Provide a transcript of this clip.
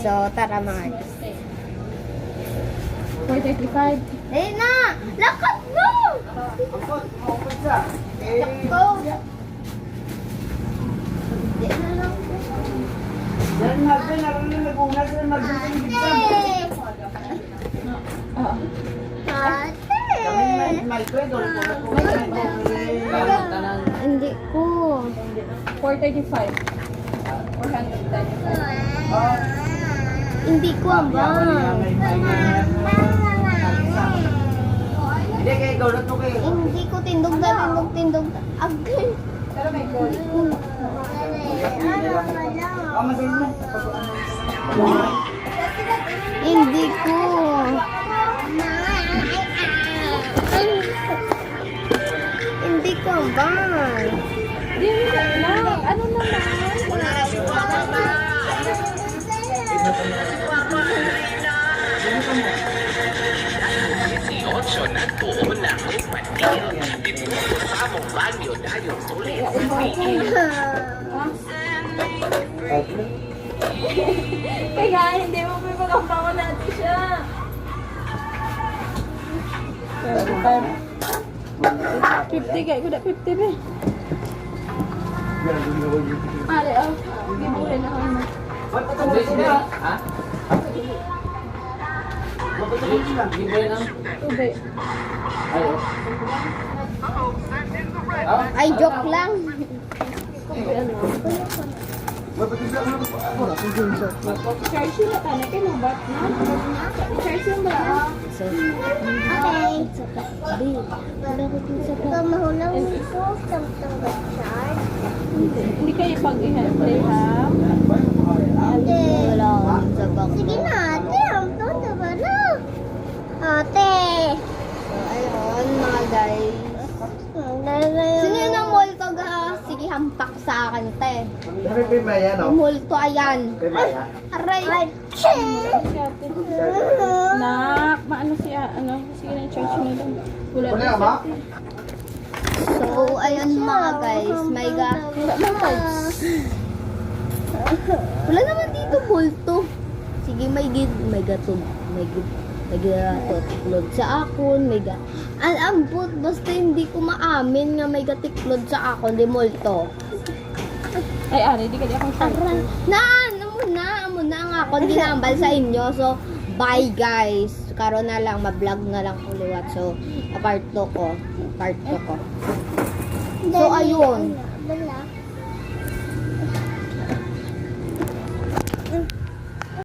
So, tara mga guys. 435. Eh na! Lakad mo! Go! Hindi na lang. Yan natin, naroon na nag-unat na nag-unat. Oo. Kami may kwento. Hindi ko. 435. 410. Hindi ko ba? Hindi kayo, gawin mo kayo. Hindi ko tindog. Agay. Pero may gold. Masin mo. Hindi ko. Hindi ko ba? Di lang. Ano naman? Natuon na ang patil. Dito sa among banyo dahil sulit sa Kaya hindi mo may magampawa natin siya. 50 kaya ko na 50 ba? Ari, gibuhin ako na. Ha? Gibuhin ang? Tubig. Ay, joke lang. Charge yun na tayo. Kinubat na. Charge yun ba? Okay. Ikaw mahulang ko. Samtang charge. Hindi kayo pag-ihantay ha? Wala akong sabak. Sige na, ate. Amto, diba na? Ate. So, ayun, mga guys. Sino yun ang multo ga? Sige, hampak sa akin, te. May pimaya, no? Yung multo, ayan. Pimaya. Aray. Si ate. Nak, maano siya, ano? Sige na, charge mo lang. Wala Wala na ba? siya. So, ayun mga guys. May ga... Wala na cards. Wala naman dito multo. Sige, may gatog. May gatiklod sa akon. May ga... Ang ambot, basta hindi ko maamin nga may gatiklod sa akon. Di multo. Ay, Ari, di ka di akong charge. Aray. Amo na ang akon ginambal sa inyo. So, bye guys. Karon na lang, ma-vlog na lang uliwat. So, part 2 ko. So, ayun.